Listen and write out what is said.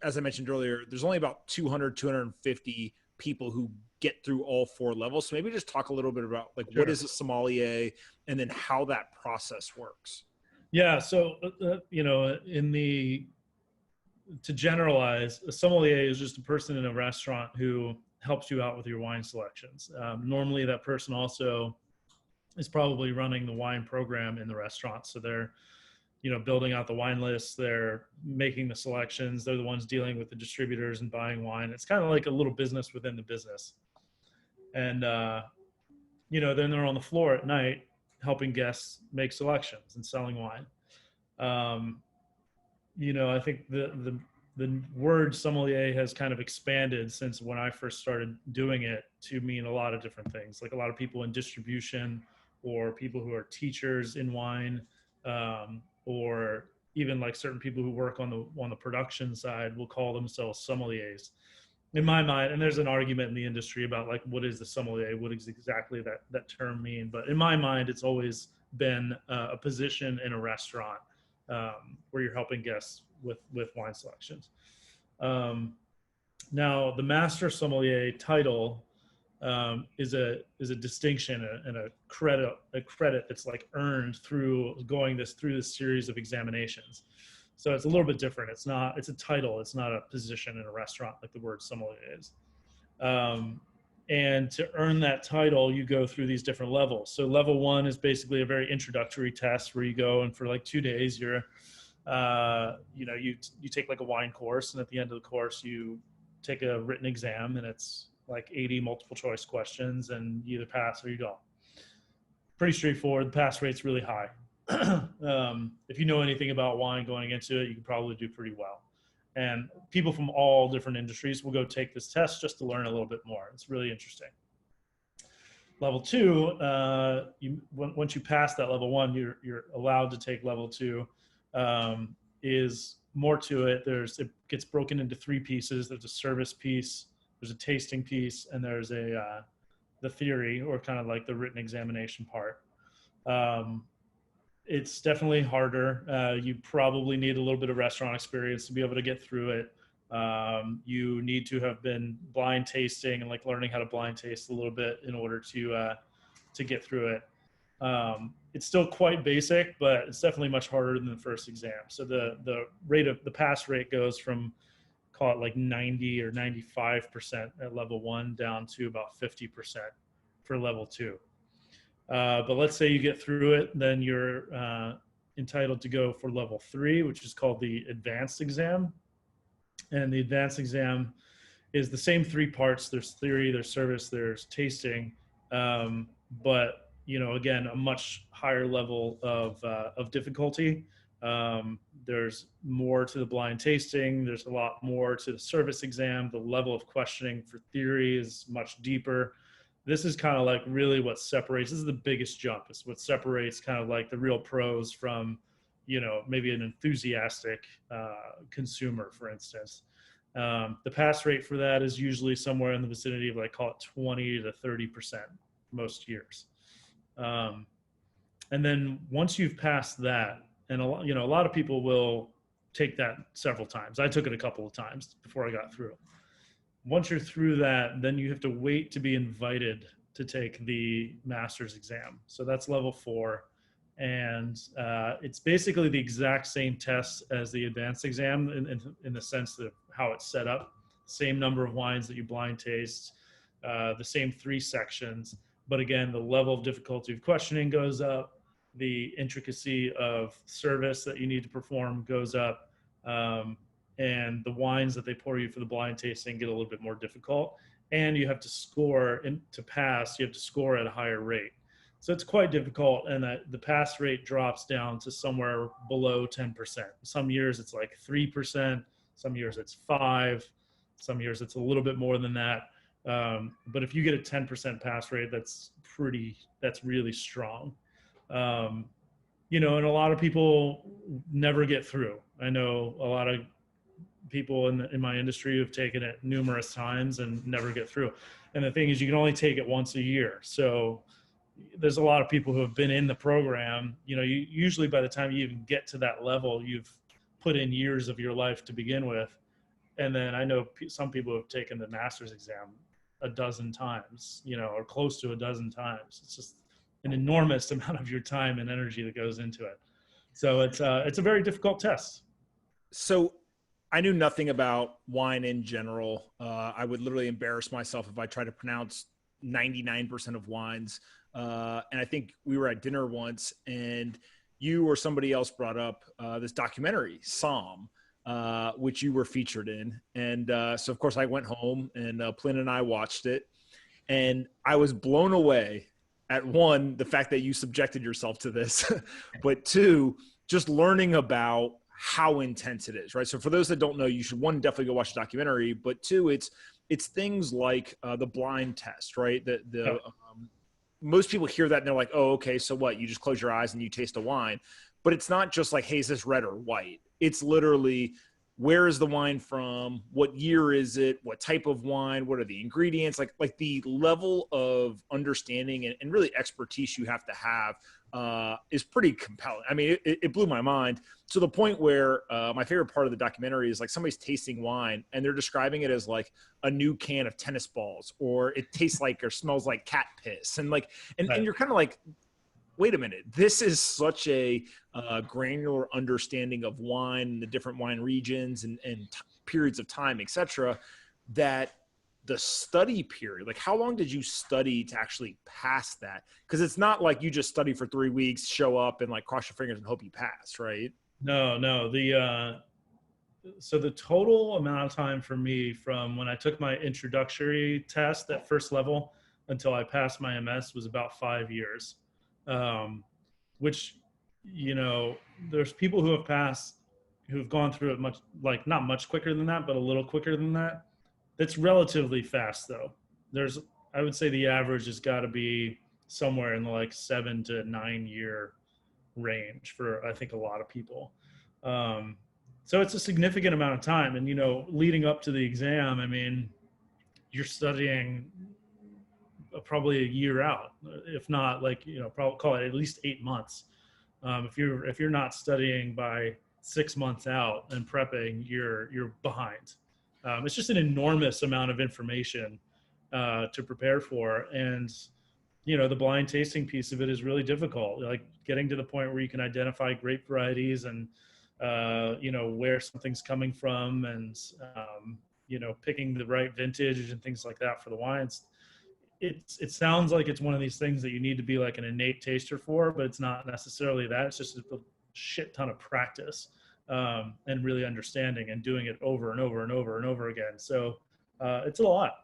as I mentioned earlier, there's only about 200, 250 people who get through all 4 levels. So maybe just talk a little bit about like Sure. what is a sommelier and then how that process works. Yeah. So, to generalize, a sommelier is just a person in a restaurant who helps you out with your wine selections. Normally that person also is probably running the wine program in the restaurant. So they're, building out the wine lists, they're making the selections, they're the ones dealing with the distributors and buying wine. It's kind of like a little business within the business. And, then they're on the floor at night helping guests make selections and selling wine. I think the word sommelier has kind of expanded since when I first started doing it to mean a lot of different things. Like a lot of people in distribution or people who are teachers in wine, or even like certain people who work on the production side will call themselves sommeliers. In my mind, and there's an argument in the industry about like what is the sommelier, what does exactly that term mean? But in my mind, it's always been a position in a restaurant where you're helping guests with wine selections. Now, the Master Sommelier title is a distinction and a credit that's like earned through going through this series of examinations. So it's a little bit different. It's a title. It's not a position in a restaurant like the word sommelier is. And to earn that title, you go through these different levels. So level 1 is basically a very introductory test where you go and for like 2 days, you're, you take like a wine course, and at the end of the course, you take a written exam, and it's like 80 multiple choice questions, and you either pass or you don't. Pretty straightforward. The pass rate's really high. If you know anything about wine going into it, you can probably do pretty well. And people from all different industries will go take this test just to learn a little bit more. It's really interesting. Level 2, once you pass that level 1, you're allowed to take level 2. Is more to it. It gets broken into 3 pieces. There's a service piece, there's a tasting piece, and there's the theory, or kind of like the written examination part. It's definitely harder. You probably need a little bit of restaurant experience to be able to get through it. You need to have been blind tasting and like learning how to blind taste a little bit in order to get through it. It's still quite basic, but it's definitely much harder than the first exam. So the pass rate goes from, call it like 90 or 95% at level 1 down to about 50% for level 2. But let's say you get through it, then you're entitled to go for level 3, which is called the advanced exam. And the advanced exam is the same 3 parts. There's theory, there's service, there's tasting, but again, a much higher level of difficulty. There's more to the blind tasting. There's a lot more to the service exam. The level of questioning for theory is much deeper. This is kind of like really what separates. This is the biggest jump. It's what separates kind of like the real pros from, maybe an enthusiastic consumer, for instance. The pass rate for that is usually somewhere in the vicinity of like, call it 20 to 30% most years. And then once you've passed that, and a lot of people will take that several times. I took it a couple of times before I got through. Once you're through that, then you have to wait to be invited to take the master's exam. So that's level 4. And it's basically the exact same test as the advanced exam in the sense of how it's set up. Same number of wines that you blind taste, the same 3 sections. But again, the level of difficulty of questioning goes up. The intricacy of service that you need to perform goes up. And the wines that they pour you for the blind tasting get a little bit more difficult. And you have to score, to pass, you have to score at a higher rate. So it's quite difficult, and the pass rate drops down to somewhere below 10%. Some years it's like 3%, some years it's 5%, some years it's a little bit more than that. But if you get a 10% pass rate, that's really strong. And a lot of people never get through. I know a lot of people in my industry who've taken it numerous times and never get through. And the thing is, you can only take it once a year. So there's a lot of people who have been in the program. You usually by the time you even get to that level, you've put in years of your life to begin with. And then I know some people have taken the master's exam a dozen times, or close to a dozen times. It's just an enormous amount of your time and energy that goes into it. So it's a very difficult test. So I knew nothing about wine in general. I would literally embarrass myself if I tried to pronounce 99% of wines. And I think we were at dinner once and you or somebody else brought up this documentary, Somm, which you were featured in. And so, of course, I went home and Plynn and I watched it. And I was blown away at, one, the fact that you subjected yourself to this, but two, just learning about how intense it is, right? So for those that don't know, you should, one, definitely go watch the documentary, but two, it's things like the blind test, right? Most people hear that and they're like, oh, okay, so what? You just close your eyes and you taste a wine. But it's not just like, hey, is this red or white? It's literally, where is the wine from? What year is it? What type of wine? What are the ingredients? Like the level of understanding and really expertise you have to have is pretty compelling. I mean, it blew my mind to the point where my favorite part of the documentary is like somebody's tasting wine and they're describing it as like a new can of tennis balls, or it tastes like or smells like cat piss. And like, and you're kind of like, wait a minute, this is such a granular understanding of wine and the different wine regions and periods of time, et cetera, that the study period, like how long did you study to actually pass that? Because it's not like you just study for 3 weeks, show up and like cross your fingers and hope you pass, right? No. So the total amount of time for me from when I took my introductory test at first level until I passed my MS was about 5 years. Which, there's people who have passed, who've gone through it much, like not much quicker than that, but a little quicker than that. That's relatively fast though. I would say the average has got to be somewhere in the like 7 to 9 year range for, I think, a lot of people. So it's a significant amount of time. And, leading up to the exam, I mean, you're studying probably a year out, if not like, probably call it at least 8 months. If you're not studying by 6 months out and prepping, you're behind. It's just an enormous amount of information to prepare for. And, the blind tasting piece of it is really difficult, like getting to the point where you can identify grape varieties and, where something's coming from and, picking the right vintage and things like that for the wines. It sounds like it's one of these things that you need to be like an innate taster for, but it's not necessarily that. It's just a shit ton of practice and really understanding and doing it over and over and over and over again. So it's a lot.